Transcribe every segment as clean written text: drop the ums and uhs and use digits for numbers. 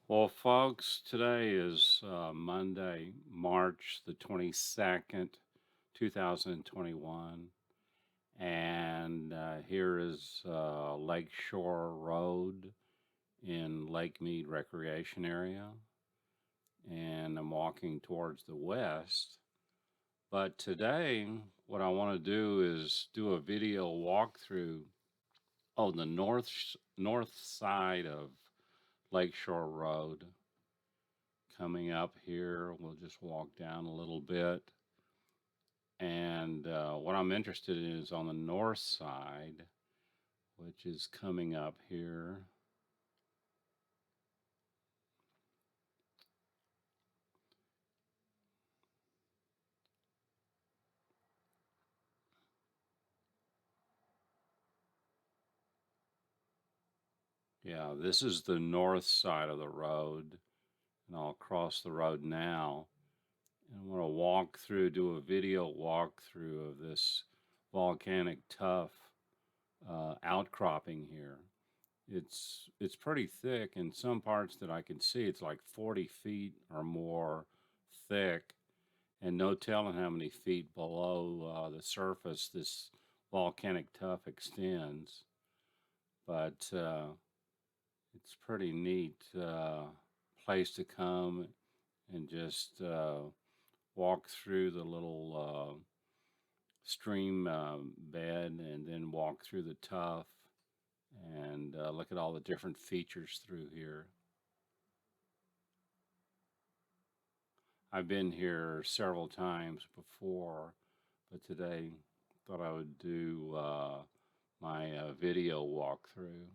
Well, folks, today is Monday, March the 22nd, 2021. And here is Lakeshore Road in Lake Mead Recreation Area. And I'm walking towards the west. But today, what I want to do is do a video walkthrough on the north side of Lakeshore Road. Coming up here, we'll just walk down a little bit. And what I'm interested in is on the north side, which is coming up here. Yeah, this is the north side of the road. And I'll cross the road now. And I'm going to walk through, do a video walkthrough of this volcanic tuff outcropping here. It's pretty thick. In some parts that I can see, it's like 40 feet or more thick, and no telling how many feet below the surface this volcanic tuff extends. But it's pretty neat place to come and just walk through the little stream bed, and then walk through the tuff and look at all the different features through here. I've been here several times before, but today thought I would do my video walkthrough.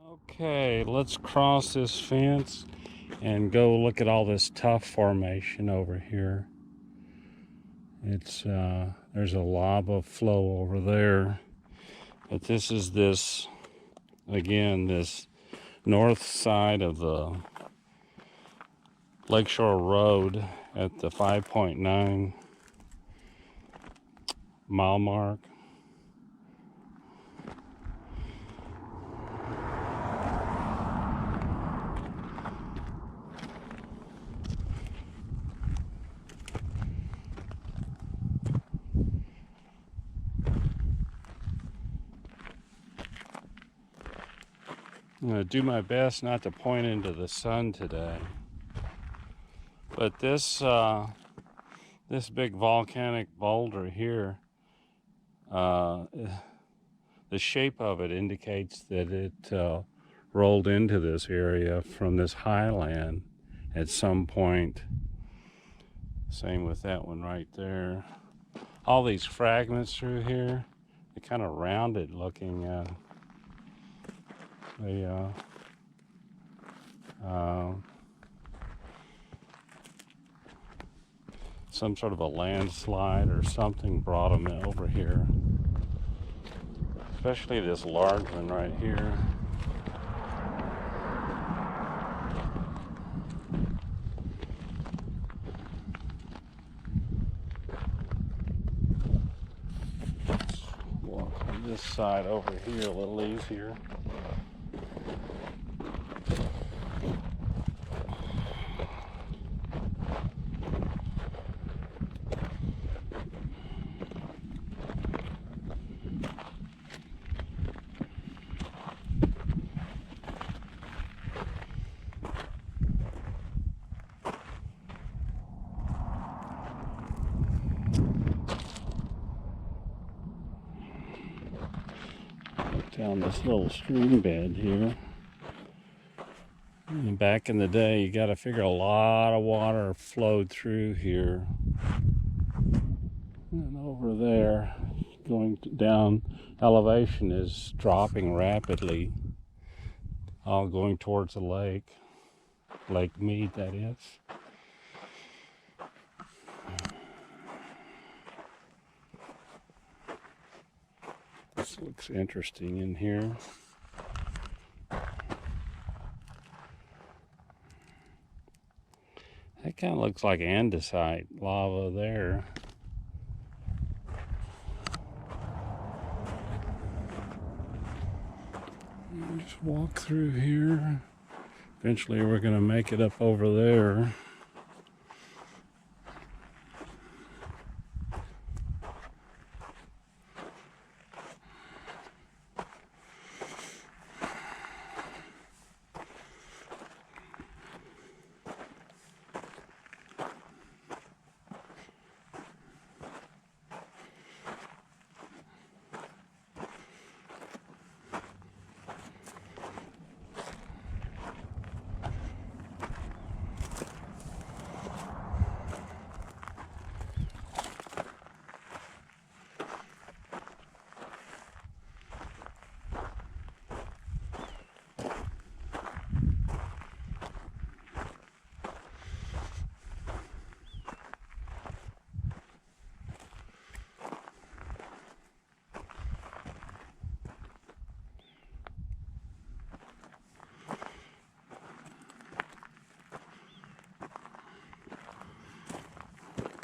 Okay, let's cross this fence and go look at all this tuff formation over here. It's there's a lava flow over there, but this is this north side of the Lakeshore Road at the 5.9 mile mark. I'm going to do my best not to point into the sun today. But this big volcanic boulder here, the shape of it indicates that it rolled into this area from this highland at some point. Same with that one right there. All these fragments through here, they're kind of rounded looking. Some sort of a landslide or something brought them over here. Especially this large one right here. Let's walk on this side over here a little easier. Down this little stream bed here. And back in the day, you got to figure a lot of water flowed through here. And over there, going down. Elevation is dropping rapidly, all going towards the lake. Lake Mead, that is. This looks interesting in here. That kind of looks like andesite lava there. Just walk through here. Eventually we're going to make it up over there.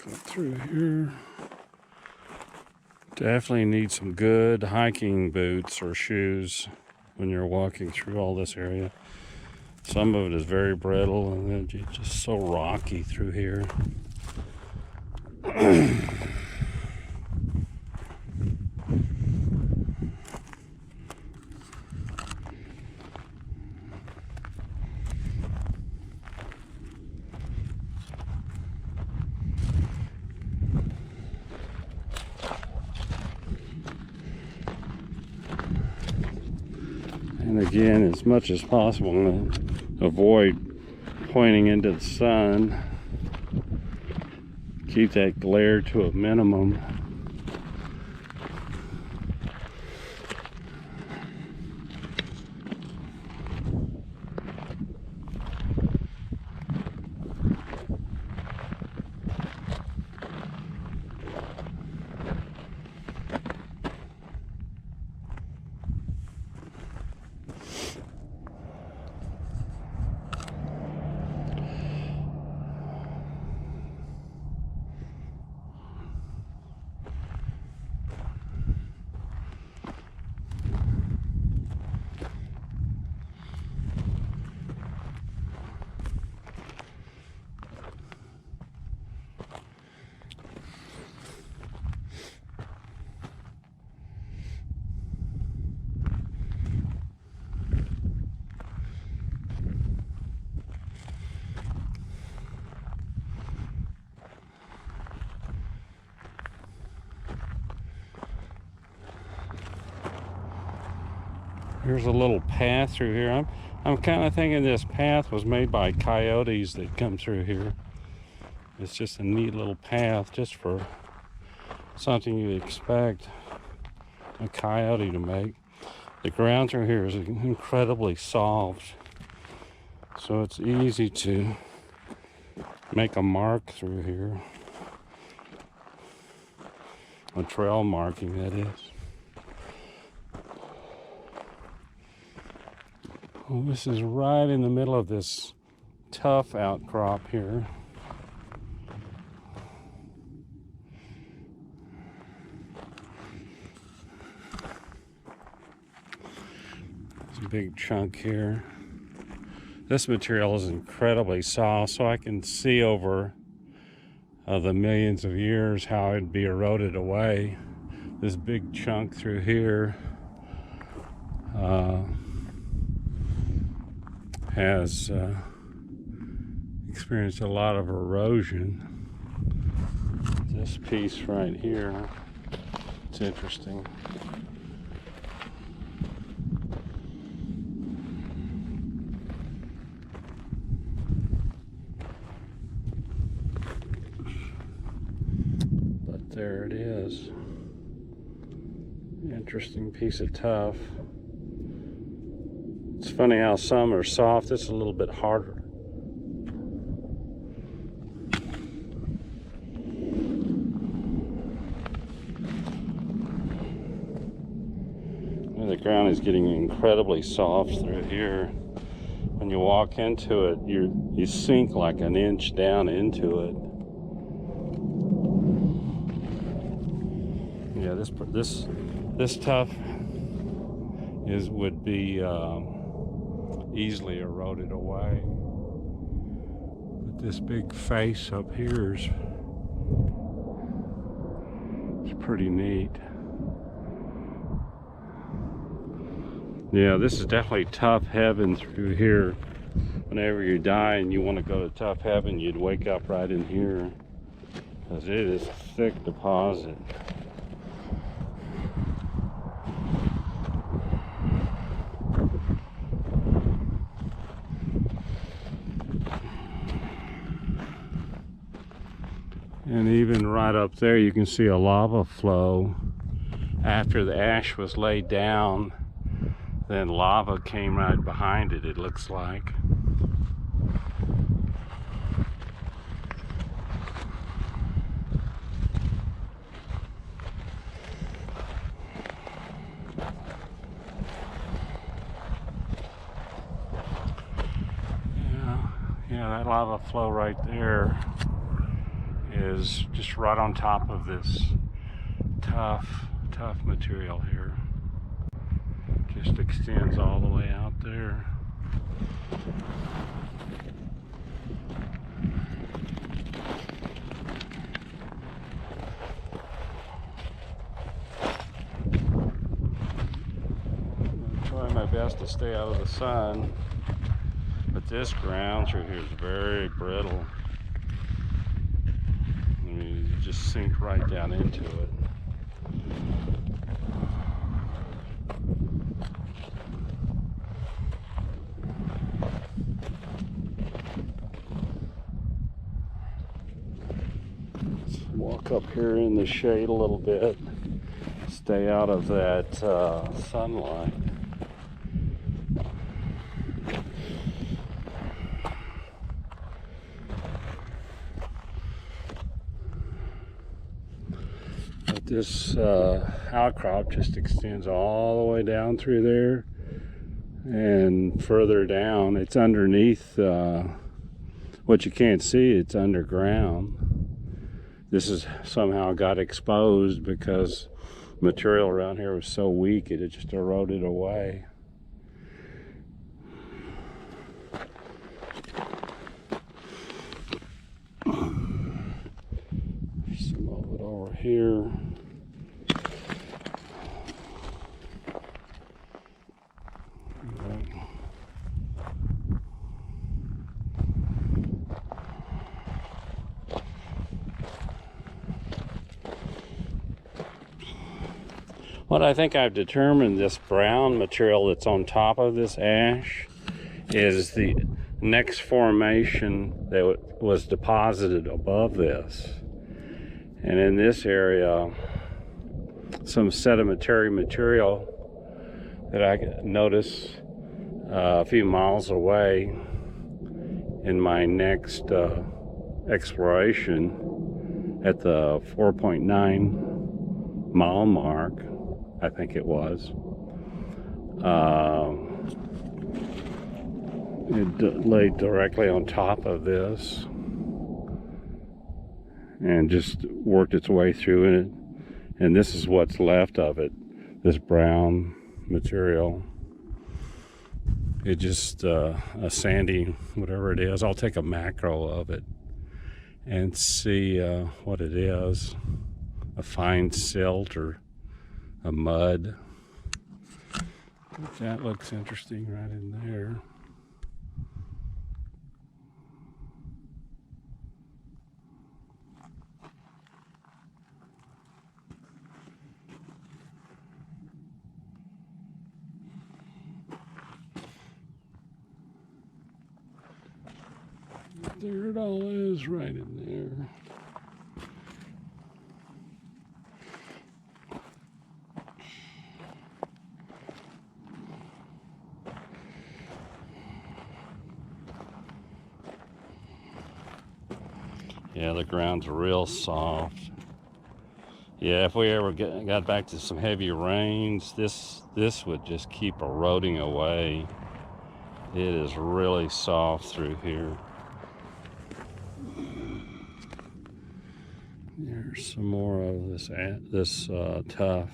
Go through here. Definitely need some good hiking boots or shoes when you're walking through all this area. Some of it is very brittle and then it's just so rocky through here. And again, as much as possible, avoid pointing into the sun. Keep that glare to a minimum. Here's a little path through here. I'm kind of thinking this path was made by coyotes that come through here. It's just a neat little path just for something you'd expect a coyote to make. The ground through here is incredibly soft, so it's easy to make a mark through here. A trail marking, that is. Well, this is right in the middle of this Tuff outcrop here. There's a big chunk here. This material is incredibly soft, so I can see over the millions of years how it'd be eroded away. This big chunk through here has experienced a lot of erosion. This piece right here, it's interesting. But there it is. Interesting piece of tuff. It's funny how some are soft. This is a little bit harder. And the ground is getting incredibly soft through here. When you walk into it, you sink like an inch down into it. Yeah, this tuff would be easily eroded away. But this big face up here is pretty neat. Yeah, this is definitely Tuff heaven through here. Whenever you die and you want to go to Tuff heaven, you'd wake up right in here, because it is a thick deposit. And even right up there, you can see a lava flow. After the ash was laid down, then lava came right behind it, it looks like. Yeah, that lava flow right there is just right on top of this tough material here. Just extends all the way out there. I'm trying my best to stay out of the sun, but this ground through here is very brittle. I mean, you just sink right down into it. Walk up here in the shade a little bit, stay out of that sunlight. But this outcrop just extends all the way down through there, and further down, it's underneath what you can't see, it's underground. This is somehow got exposed because material around here was so weak it just eroded away. Some of it over here. What I think I've determined, this brown material that's on top of this ash is the next formation that was deposited above this. And in this area, some sedimentary material that I noticed a few miles away in my next exploration at the 4.9 mile mark, I think it was. It laid directly on top of this and just worked its way through it. And this is what's left of it, this brown material. It just a sandy, whatever it is. I'll take a macro of it and see what it is. A fine silt or a mud. That looks interesting right in there. There it all is right in there. Yeah, the ground's real soft. Yeah, if we ever got back to some heavy rains, this would just keep eroding away. It is really soft through here. There's some more of this tuff.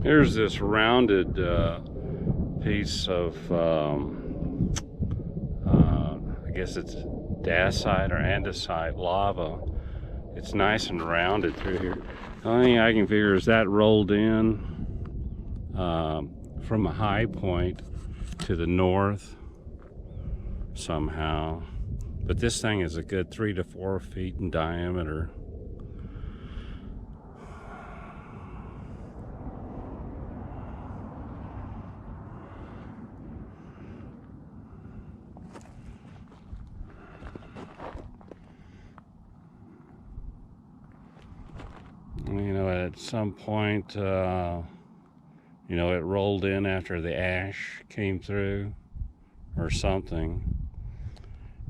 Here's this rounded piece of, I guess it's dacite or andesite lava. It's nice and rounded through here. The only thing I can figure is that rolled in from a high point to the north somehow. But this thing is a good 3 to 4 feet in diameter. You know, at some point, you know, it rolled in after the ash came through or something.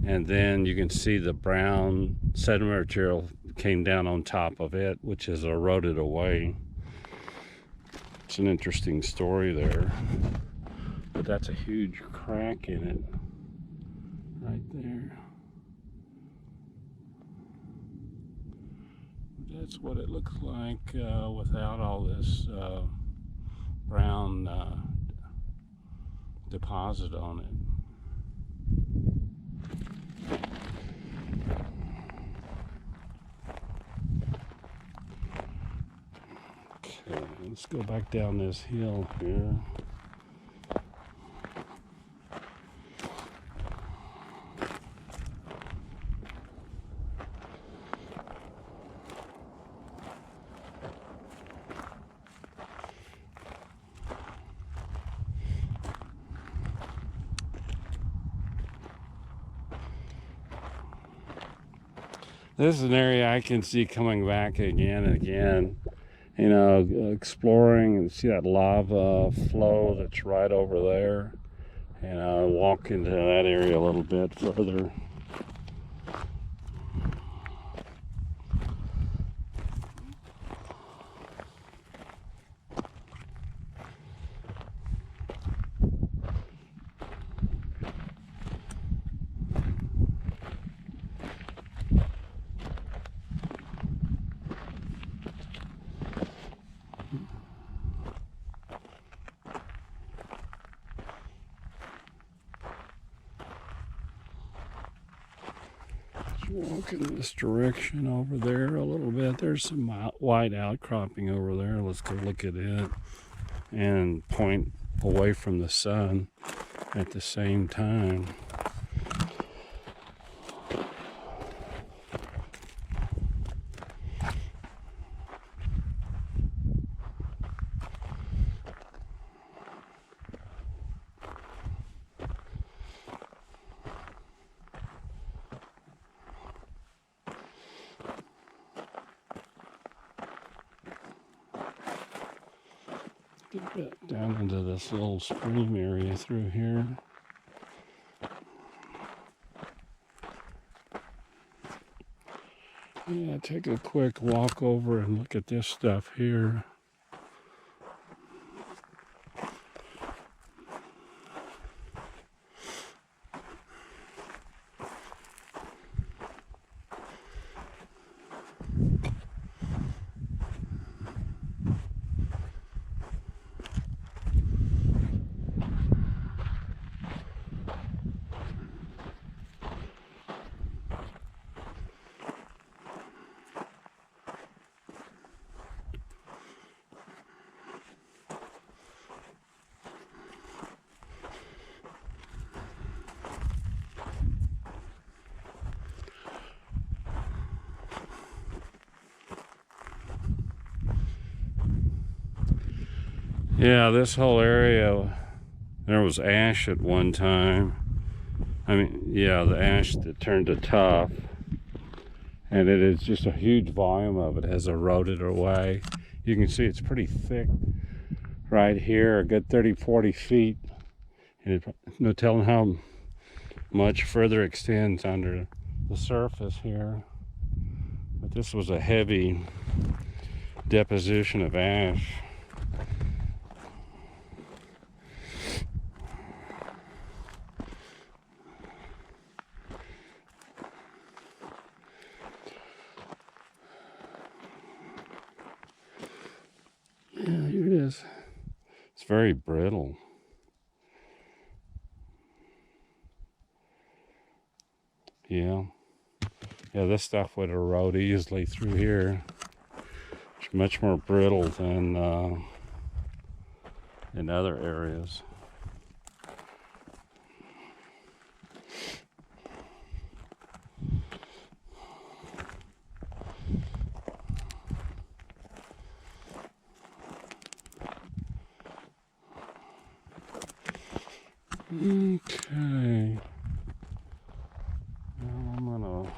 And then you can see the brown sediment material came down on top of it, which is eroded away. It's an interesting story there. But that's a huge crack in it right there. That's what it looks like without all this brown deposit on it. Okay, let's go back down this hill here. This is an area I can see coming back again and again. You know, exploring and see that lava flow that's right over there. And walk into that area a little bit further. Walk in this direction over there a little bit. There's some white outcropping over there. Let's go look at it and point away from the sun at the same time. Get back down into this little stream area through here. Yeah, take a quick walk over and look at this stuff here. Yeah, this whole area, there was ash at one time. I mean, yeah, the ash that turned to tuff. And it is just a huge volume of it has eroded away. You can see it's pretty thick right here, a good 30-40 feet. And no telling how much further extends under the surface here. But this was a heavy deposition of ash. Yeah, here it is. It's very brittle. Yeah. Yeah, this stuff would erode easily through here. It's much more brittle than in other areas. Okay. Now I'm gonna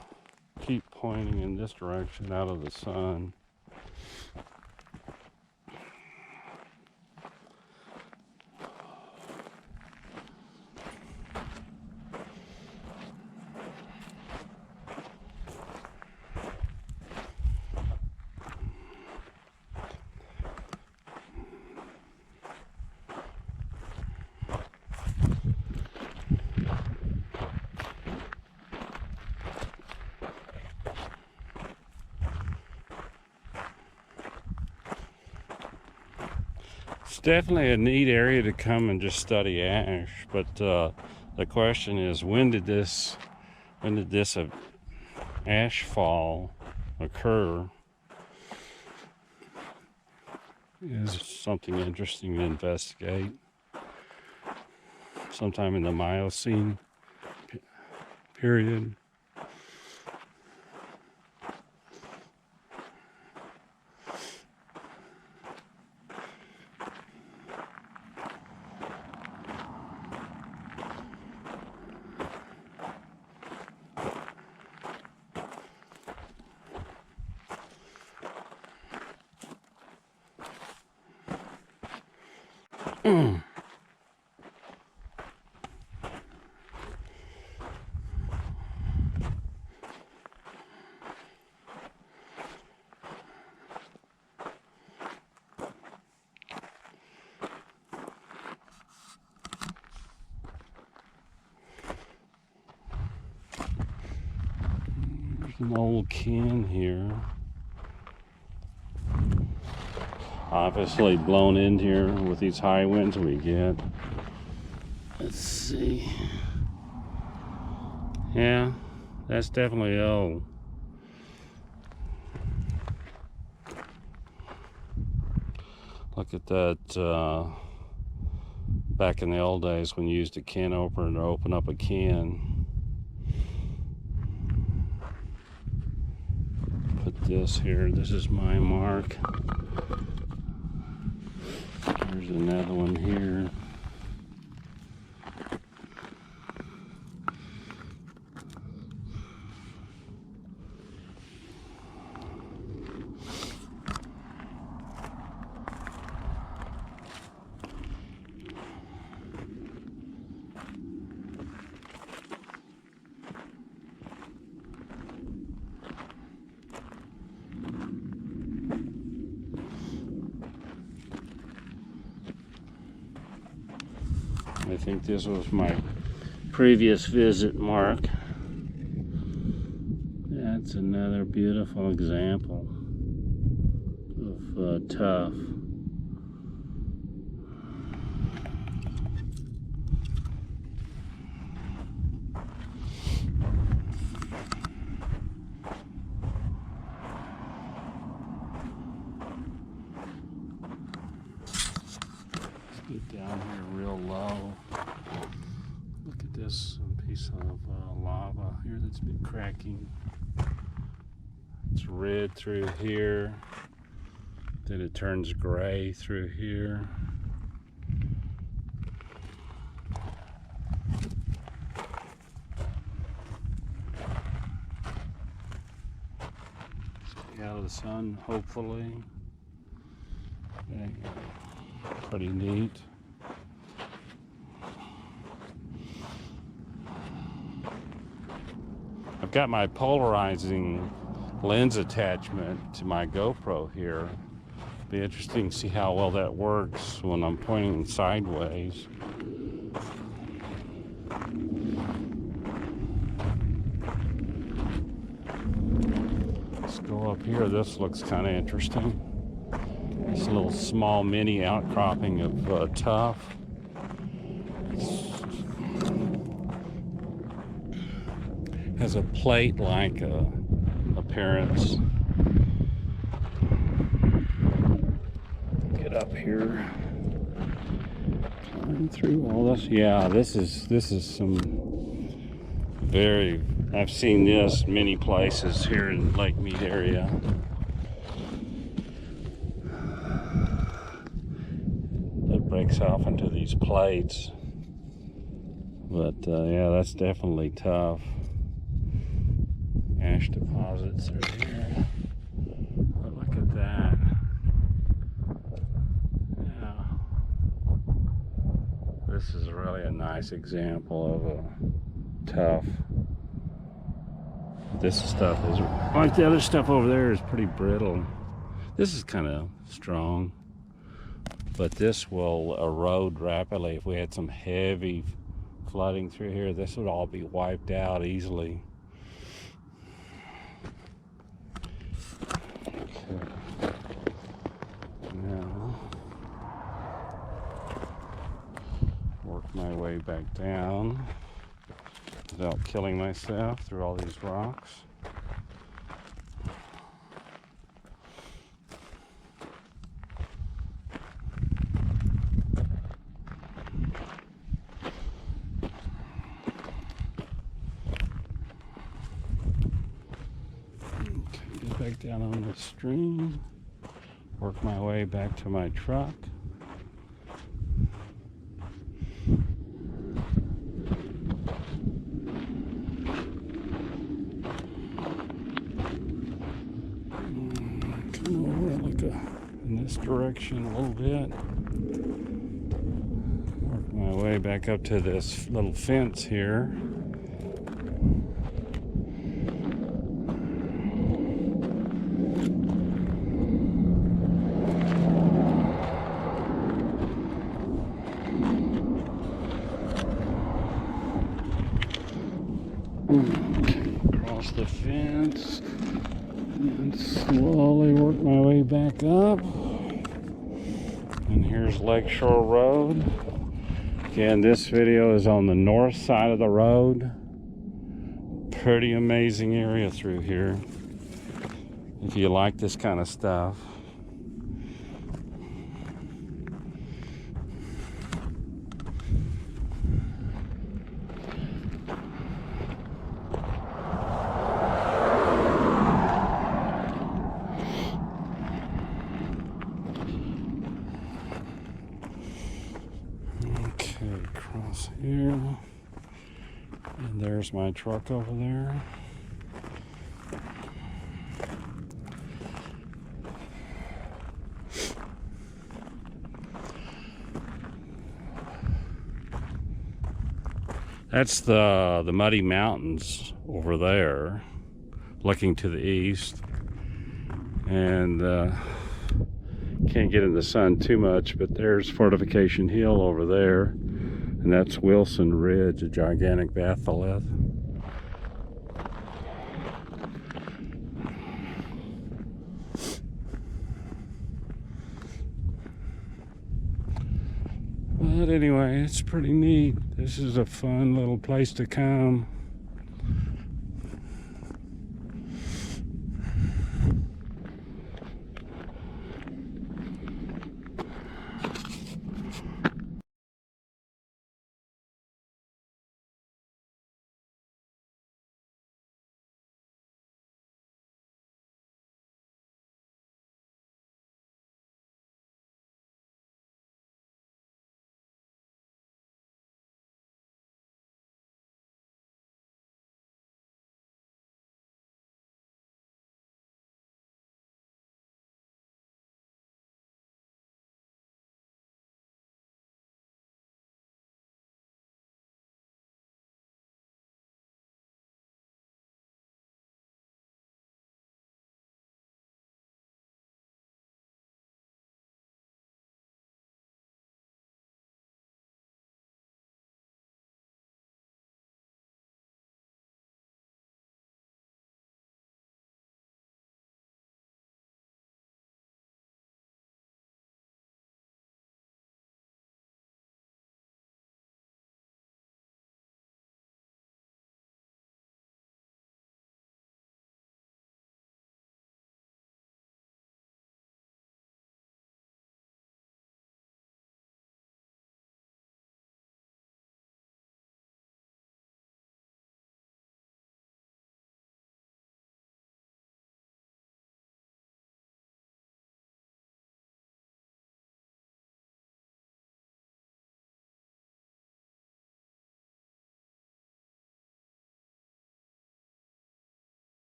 keep pointing in this direction out of the sun. It's definitely a neat area to come and just study ash, but the question is, when did this ash fall occur? Is something interesting to investigate. Sometime in the Miocene period. An old can here, obviously blown in here with these high winds we get. Let's see. Yeah, that's definitely old. Look at that. Back in the old days when you used a can opener to open up a can. Put this here. This is my mark. There's another one here. I think this was my previous visit mark. That's another beautiful example of tuff. Get down here real low. Look at this piece of lava here that's been cracking. It's red through here, then it turns gray through here. out of the sun, hopefully. Pretty neat. I've got my polarizing lens attachment to my GoPro here. Be interesting to see how well that works when I'm pointing sideways. Let's go up here. This looks kind of interesting. It's a little small mini outcropping of Tuff. Has a plate-like appearance. Get up here. Climb through all this. Yeah, this is some very. I've seen this many places here in Lake Mead area. It breaks off into these plates. But yeah, that's definitely tough. Ash deposits are here. But look at that. Yeah. This is really a nice example of a Tuff. This stuff is, like the other stuff over there, is pretty brittle. This is kind of strong, but this will erode rapidly. If we had some heavy flooding through here, this would all be wiped out easily. Okay. Now, work my way back down without killing myself through all these rocks. Okay, get back down on the stream, work my way back to my truck. In this direction a little bit. Work my way back up to this little fence here. Across the fence. And slowly work my way back up. And here's Lakeshore Road. Again, this video is on the north side of the road. Pretty amazing area through here, if you like this kind of stuff. Across here, and there's my truck over there. That's the Muddy Mountains over there, looking to the east, and can't get in the sun too much, but there's Fortification Hill over there, and that's Wilson Ridge, a gigantic batholith. But anyway, it's pretty neat. This is a fun little place to come.